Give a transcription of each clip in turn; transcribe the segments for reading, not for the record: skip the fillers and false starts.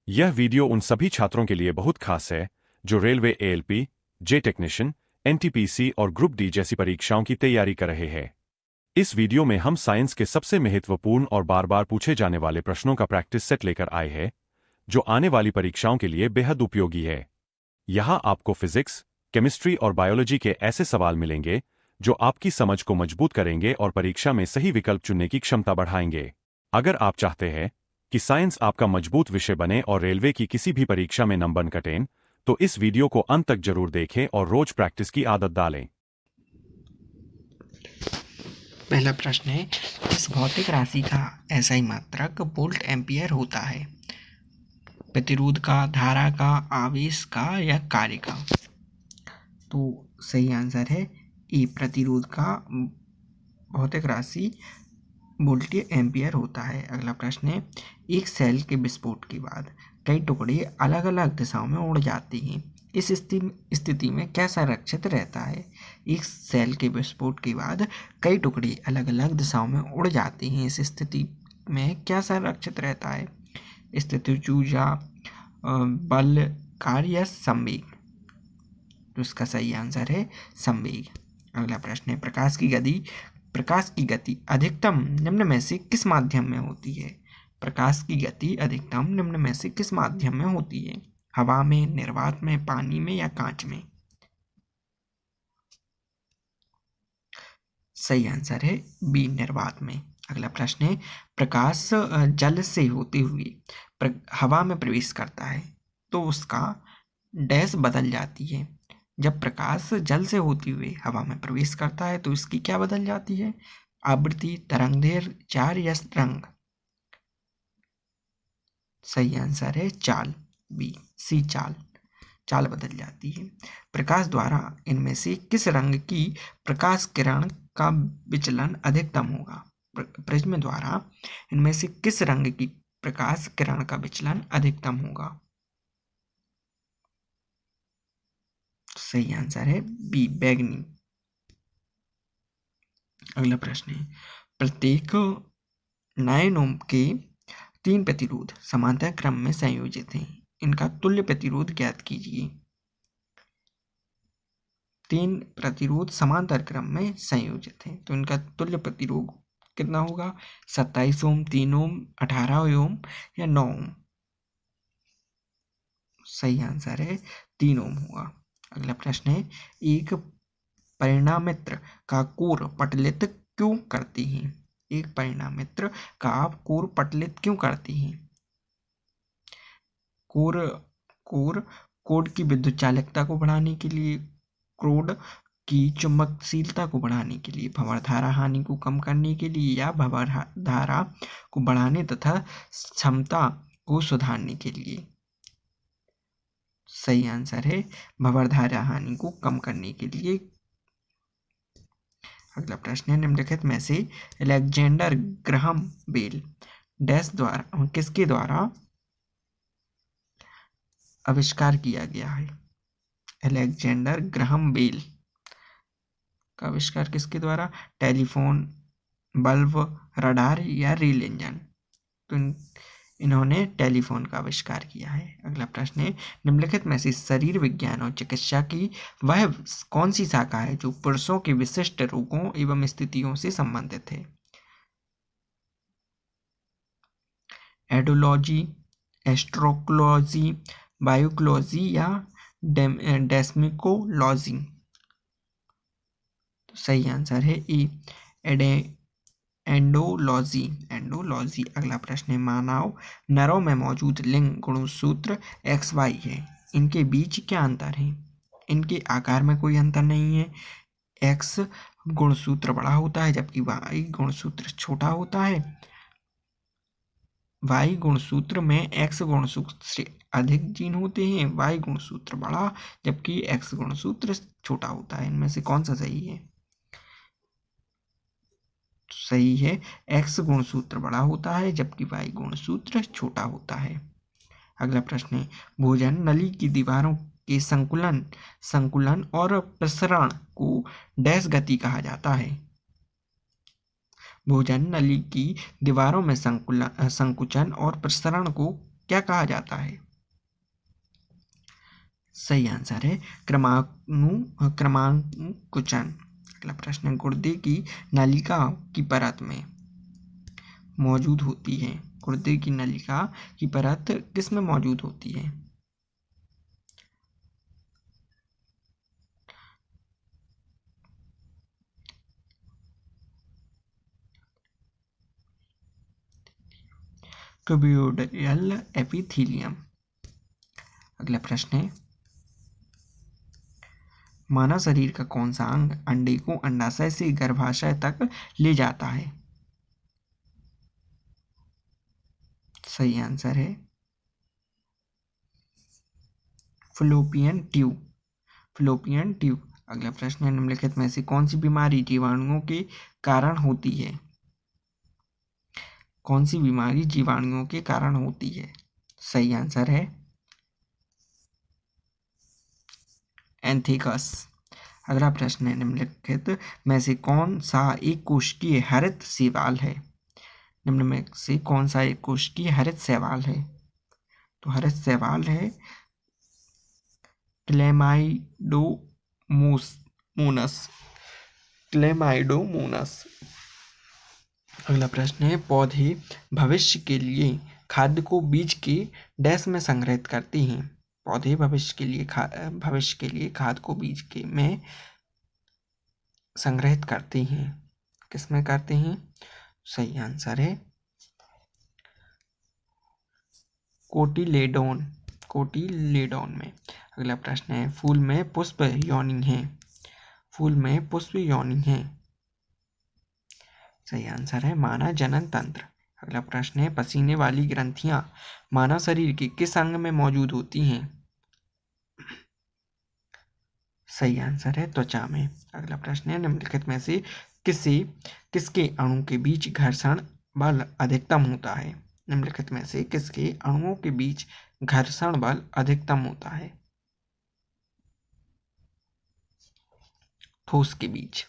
यह वीडियो उन सभी छात्रों के लिए बहुत खास है जो रेलवे एएलपी, जे टेक्नीशियन, एनटीपीसी और ग्रुप डी जैसी परीक्षाओं की तैयारी कर रहे हैं। इस वीडियो में हम साइंस के सबसे महत्वपूर्ण और बार बार पूछे जाने वाले प्रश्नों का प्रैक्टिस सेट लेकर आए हैं, जो आने वाली परीक्षाओं के लिए बेहद उपयोगी है। यहाँ आपको फिजिक्स, केमिस्ट्री और बायोलॉजी के ऐसे सवाल मिलेंगे जो आपकी समझ को मजबूत करेंगे और परीक्षा में सही विकल्प चुनने की क्षमता बढ़ाएंगे। अगर आप चाहते हैं कि साइंस आपका मजबूत विषय बने और रेलवे की किसी भी परीक्षा में नंबर कटें, तो इस वीडियो को अंत तक जरूर देखें और रोज प्रैक्टिस की आदत डालें। पहला प्रश्न है, इस भौतिक राशि का एसआई मात्रक वोल्ट एम्पियर होता है? प्रतिरोध का, धारा का, आवेश का या कार्य का? तो सही आंसर है ए, प्रतिरोध का भौतिक राशि वोल्ट एम्पियर होता है। अगला प्रश्न है, एक सेल के विस्फोट के बाद कई टुकड़े अलग अलग दिशाओं में उड़ जाते हैं। इस स्थिति में क्या संरक्षित रहता है? एक सेल के विस्फोट के बाद कई टुकड़े अलग अलग दिशाओं में उड़ जाते हैं। इस स्थिति में क्या संरक्षित रहता है? स्थितिज ऊर्जा, बल, कार्य या संवेग? तो इसका सही आंसर है संवेग। अगला प्रश्न है, प्रकाश की गति अधिकतम निम्न में से किस माध्यम में होती है? प्रकाश की गति अधिकतम निम्न में से किस माध्यम में होती है? हवा में, निर्वात में, पानी में या कांच में? सही आंसर है बी, निर्वात में। अगला प्रश्न है, प्रकाश जल से होते हुए हवा में प्रवेश करता है तो उसका डैश बदल जाती है। जब प्रकाश जल से होते हुए हवा में प्रवेश करता है तो इसकी क्या बदल जाती है? आवृत्ति, तरंगदैर्घ्य, चाल या रंग? सही आंसर है चाल, बी, सी, चाल बदल जाती है। प्रकाश द्वारा इनमें से किस रंग की प्रकाश किरण का विचलन अधिकतम होगा? प्रिज्म द्वारा इनमें से किस रंग की प्रकाश किरण का विचलन अधिकतम होगा? सही आंसर है बी, बैगनी। अगला प्रश्न है, प्रत्येक 9 ओम के 3 प्रतिरोध समांतर क्रम में संयोजित हैं। इनका तुल्य प्रतिरोध ज्ञात कीजिए। 3 प्रतिरोध समांतर क्रम में संयोजित हैं तो इनका तुल्य प्रतिरोध कितना होगा? 27 ओम, 3 ओम, 18 ओम या 9 ओम? सही आंसर है 3 ओम होगा। अगला प्रश्न है, एक परिणामित्र का कोर पटलित क्यों करती हैं? एक परिणामित्र का कोर पटलित क्यों करती हैं? कोर की विद्युत चालकता को बढ़ाने के लिए, कोर की चुंबकशीलता को बढ़ाने के लिए, भंवर धारा हानि को कम करने के लिए या भंवर धारा को बढ़ाने तथा क्षमता को सुधारने के लिए? सही आंसर है भंवर धारा हानि को कम करने के लिए। अगला प्रश्न है, निम्नलिखित में से अलेक्जेंडर ग्राहम बेल किसके द्वारा आविष्कार किया गया है? अलेक्जेंडर ग्राहम बेल का आविष्कार किसके द्वारा? टेलीफोन, बल्ब, रडार या रेल इंजन? तो इन्होंने टेलीफोन का आविष्कार किया है। अगला प्रश्न है, निम्नलिखित में से शरीर विज्ञान और चिकित्सा की वह कौन सी शाखा है जो पुरुषों के विशिष्ट रोगों एवं स्थितियों से संबंधित है? एडोलॉजी, एस्ट्रोकोलॉजी, बायोकोलॉजी या डेस्मिकोलॉजी? तो सही आंसर है ए, एंडोलॉजी। अगला प्रश्न है, मानव नरों में मौजूद लिंग गुणसूत्र XY है, इनके बीच क्या अंतर है? इनके आकार में कोई अंतर नहीं है। X गुणसूत्र बड़ा होता है जबकि Y गुणसूत्र छोटा होता है। Y गुणसूत्र में X गुणसूत्र से अधिक जीन होते हैं, Y गुणसूत्र बड़ा जबकि X गुणसूत्र छोटा होता है। इनमें से कौन सा सही है? सही है, X गुणसूत्र बड़ा होता है जबकि Y गुणसूत्र छोटा होता है। अगला प्रश्न है, भोजन नली की दीवारों के संकुलन और प्रसरण को डैश गति कहा जाता है? भोजन नली की दीवारों में संकुचन और प्रसरण को क्या कहा जाता है? सही आंसर है क्रमांकुचन। अगला प्रश्न है, गुर्दे की नलिका की परत में मौजूद होती है। गुर्दे की नलिका की परत किस में मौजूद होती है? Cuboidal epithelium. अगला प्रश्न है, मानव शरीर का कौन सा अंग अंडे को अंडाशय से गर्भाशय तक ले जाता है? सही आंसर है फलोपियन ट्यूब। Fallopian tube. अगला प्रश्न है, निम्नलिखित में से कौन सी बीमारी जीवाणुओं के कारण होती है? कौन सी बीमारी जीवाणुओं के कारण होती है? सही आंसर है एंथ्रेक्स। अगला प्रश्न है, निम्नलिखित में से कौन सा एक कोशिकीय हरित शैवाल है? निम्न में से कौन सा एक कोशिकीय हरित शैवाल है? तो हरित शैवाल है क्लैमाइडोमोनास। क्लैमाइडोमोनास। अगला प्रश्न है, पौधे भविष्य के लिए खाद्य को बीज के डैश में संग्रहित करते हैं। पौधे भविष्य के लिए खाद्य को बीज के में संग्रहित करते हैं। किसमें करते हैं? सही आंसर है कोटिलेडोन। कोटिलेडोन में। अगला प्रश्न है, फूल में पुष्प योनि है। फूल में पुष्प योनि है। सही आंसर है मानव जनन तंत्र। अगला प्रश्न है, पसीने वाली ग्रंथियां मानव शरीर के किस अंग में मौजूद होती हैं? सही आंसर है त्वचा में। अगला प्रश्न है, निम्नलिखित में से किसके अणु के बीच घर्षण बल अधिकतम होता है? निम्नलिखित में से किसके अणुओं के बीच घर्षण बल अधिकतम होता है? ठोस के बीच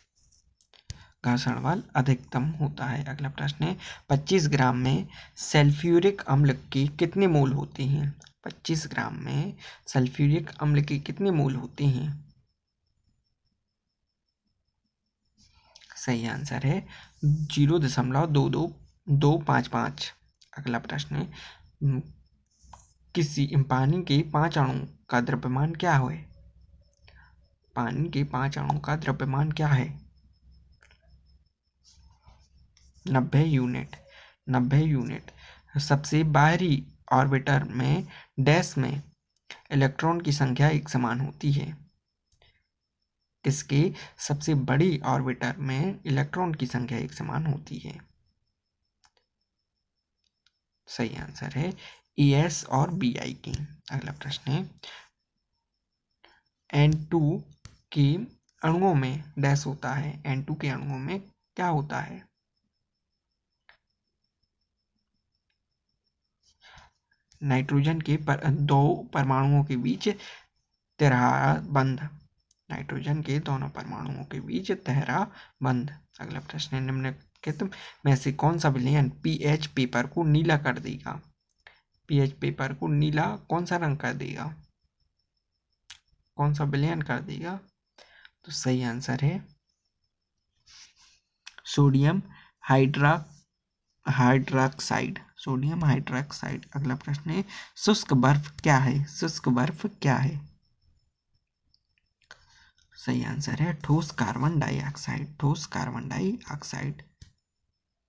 घर्षण बल अधिकतम होता है। अगला प्रश्न है, 25 ग्राम में सल्फ्यूरिक अम्ल के कितने मोल होते हैं? 25 ग्राम में सल्फ्यूरिक अम्ल के कितने मोल होते हैं? सही आंसर है 0.22255। अगला प्रश्न है, किसी पानी के 5 अणु का द्रव्यमान क्या है? पानी के 5 अणु का द्रव्यमान क्या है? 90 यूनिट। 90 यूनिट। सबसे बाहरी ऑर्बिटर में डैश में इलेक्ट्रॉन की संख्या एक समान होती है। किसके सबसे बड़ी ऑर्बिटर में इलेक्ट्रॉन की संख्या एक समान होती है? सही आंसर है ES और BI की। अगला प्रश्न है, N2 के अणुओं में डैश होता है। N2 के अणुओं में क्या होता है? नाइट्रोजन के 2 परमाणुओं के बीच तिरहा बंध। नाइट्रोजन के दोनों परमाणुओं के बीच तिरहा बंध। अगला प्रश्न है, निम्नलिखित में से कौन सा विलयन pH पेपर को नीला कर देगा? pH पेपर को नीला कौन सा रंग कर देगा? कौन सा विलयन कर देगा? तो सही आंसर है सोडियम हाइड्रॉक्साइड। Sodium hydroxide. अगला प्रश्न है, शुष्क बर्फ क्या है? शुष्क बर्फ क्या है? सही आंसर है ठोस कार्बन डाइऑक्साइड। ठोस कार्बन डाइऑक्साइड।